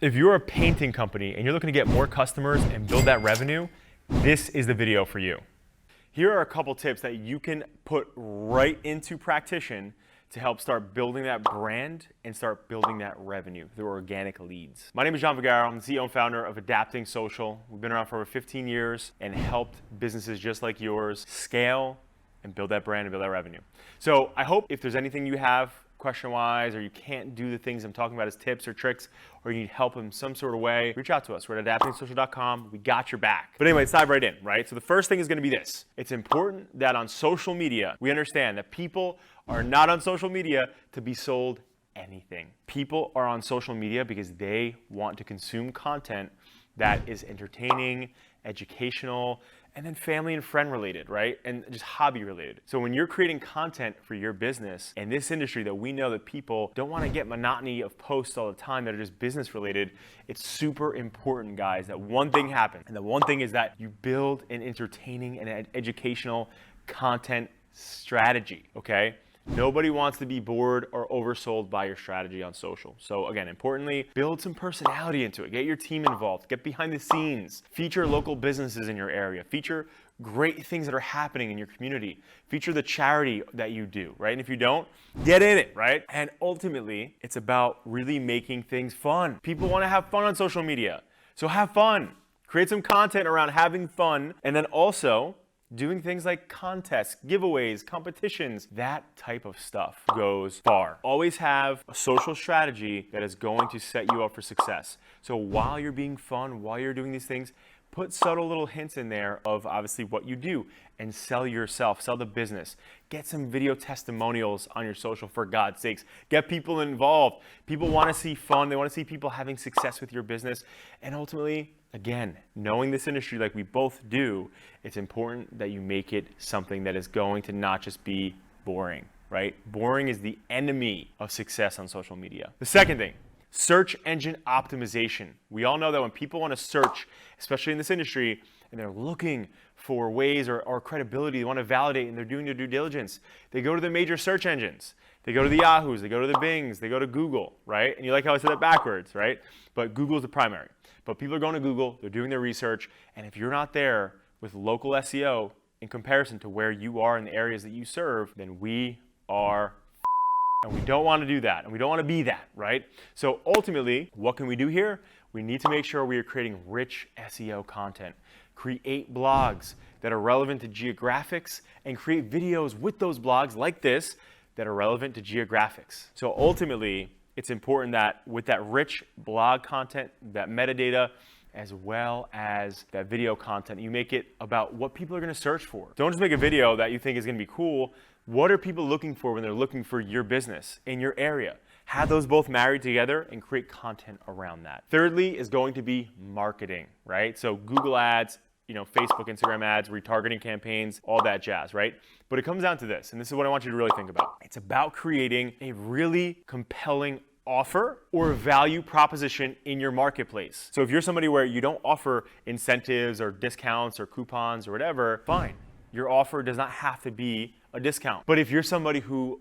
If you're a painting company and you're looking to get more customers and build that revenue, this is the video for you. Here are a couple tips that you can put right into practice to help start building that brand and start building that revenue through organic leads. My name is John Vigaro. I'm the CEO and founder of Adapting Social. We've been around for over 15 years and helped businesses just like yours scale and build that brand and build that revenue. So I hope if there's anything you have question-wise, or you can't do the things I'm talking about as tips or tricks, or you need help in some sort of way, reach out to us. We're at adaptingsocial.com. We got your back. But anyway, let's dive right in, right? So the first thing is gonna be this. It's important that on social media, we understand that people are not on social media to be sold anything. People are on social media because they want to consume content that is entertaining, educational, and then family and friend related, right? And just hobby related. So when you're creating content for your business in this industry that we know that people don't want to get monotony of posts all the time that are just business related, it's super important, guys, that one thing happens. And the one thing is that you build an entertaining and educational content strategy, okay? Nobody wants to be bored or oversold by your strategy on social. So again, importantly, build some personality into it. Get your team involved. Get behind the scenes. Feature local businesses in your area. Feature great things that are happening in your community. Feature the charity that you do, right? And if you don't, get in it, right? And ultimately, it's about really making things fun. People want to have fun on social media. So have fun. Create some content around having fun, and then also doing things like contests, giveaways, competitions. That type of stuff goes far. Always have a social strategy that is going to set you up for success. So while you're being fun, while you're doing these things, put subtle little hints in there of obviously what you do and sell yourself, sell the business. Get some video testimonials on your social, for God's sakes. Get people involved. People want to see fun. They want to see people having success with your business. And ultimately, again, knowing this industry like we both do, it's important that you make it something that is going to not just be boring, right? Boring is the enemy of success on social media. The second thing, search engine optimization. We all know that when people want to search, especially in this industry, and they're looking for ways or credibility, they want to validate and they're doing their due diligence, they go to the major search engines. They go to the Yahoos, they go to the Bings, they go to Google, right? And you like how I said that backwards, right? But Google's the primary. But people are going to Google, they're doing their research, and if you're not there with local SEO in comparison to where you are in the areas that you serve, then we are and we don't want to do that, and we don't want to be that, right? So ultimately, what can we do here? We need to make sure we are creating rich SEO content. Create blogs that are relevant to geographics, and create videos with those blogs like this that are relevant to geographics. So ultimately, it's important that with that rich blog content, that metadata, as well as that video content, you make it about what people are going to search for. Don't just make a video that you think is going to be cool. What are people looking for when they're looking for your business in your area? Have those both married together and create content around that. Thirdly is going to be marketing, right? So Google ads, Facebook, Instagram ads, retargeting campaigns, all that jazz, right? But it comes down to this, and this is what I want you to really think about. It's about creating a really compelling offer or value proposition in your marketplace. So if you're somebody where you don't offer incentives or discounts or coupons or whatever, fine. Your offer does not have to be a discount. But if you're somebody who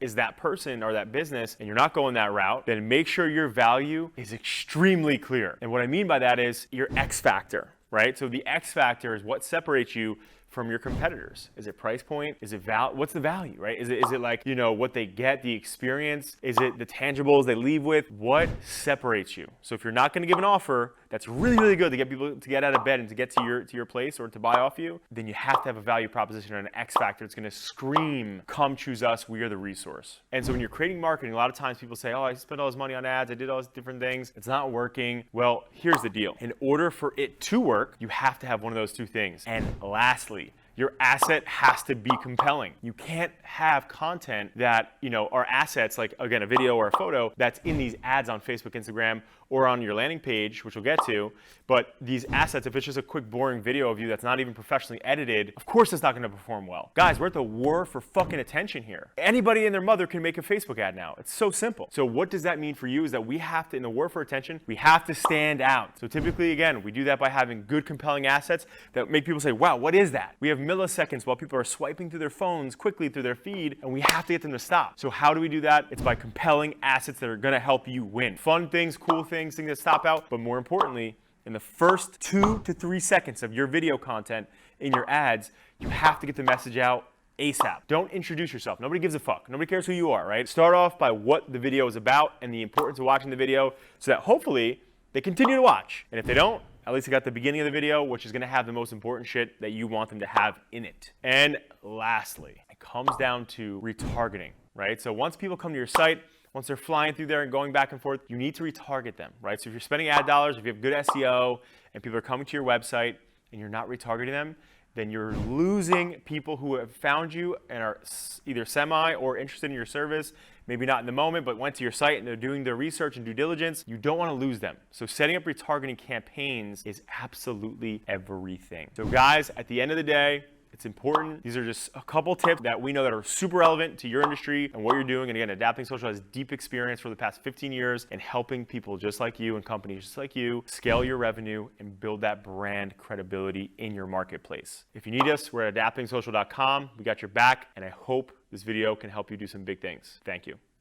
is that person or that business and you're not going that route, then make sure your value is extremely clear. And what I mean by that is your X factor, right? So the X factor is what separates you from your competitors. Is it price point? Is it what's the value, right? Is it like, what they get, the experience? Is it the tangibles they leave with? What separates you? So if you're not gonna give an offer that's really, really good to get people to get out of bed and to get to your place or to buy off you, then you have to have a value proposition or an X factor that's gonna scream, come choose us, we are the resource. And so when you're creating marketing, a lot of times people say, oh, I spent all this money on ads, I did all these different things, it's not working. Well, here's the deal. In order for it to work, you have to have one of those two things. And lastly, your asset has to be compelling. You can't have content that, are assets like, again, a video or a photo that's in these ads on Facebook, Instagram, or on your landing page, which we'll get to. But these assets, if it's just a quick, boring video of you that's not even professionally edited, of course it's not gonna perform well. Guys, we're at the war for fucking attention here. Anybody and their mother can make a Facebook ad now. It's so simple. So what does that mean for you is that we have to, in the war for attention, we have to stand out. So typically, again, we do that by having good, compelling assets that make people say, wow, what is that? We have milliseconds while people are swiping through their phones quickly through their feed, and we have to get them to stop. So how do we do that? It's by compelling assets that are gonna help you win. Fun things, cool things, things that stop out, but more importantly, in the first 2 to 3 seconds of your video content in your ads, you have to get the message out ASAP. Don't introduce yourself. Nobody gives a fuck. Nobody cares who you are, right? Start off by what the video is about and the importance of watching the video so that hopefully they continue to watch. And if they don't, at least they got the beginning of the video, which is gonna have the most important shit that you want them to have in it. And lastly, it comes down to retargeting, right? So once people come to your site, once they're flying through there and going back and forth, you need to retarget them, right? So if you're spending ad dollars, if you have good SEO, and people are coming to your website and you're not retargeting them, then you're losing people who have found you and are either semi or interested in your service, maybe not in the moment, but went to your site and they're doing their research and due diligence. You don't want to lose them. So setting up retargeting campaigns is absolutely everything. So guys, at the end of the day, it's important. These are just a couple tips that we know that are super relevant to your industry and what you're doing. And again, Adapting Social has deep experience for the past 15 years in helping people just like you and companies just like you scale your revenue and build that brand credibility in your marketplace. If you need us, we're at adaptingsocial.com. We got your back, and I hope this video can help you do some big things. Thank you.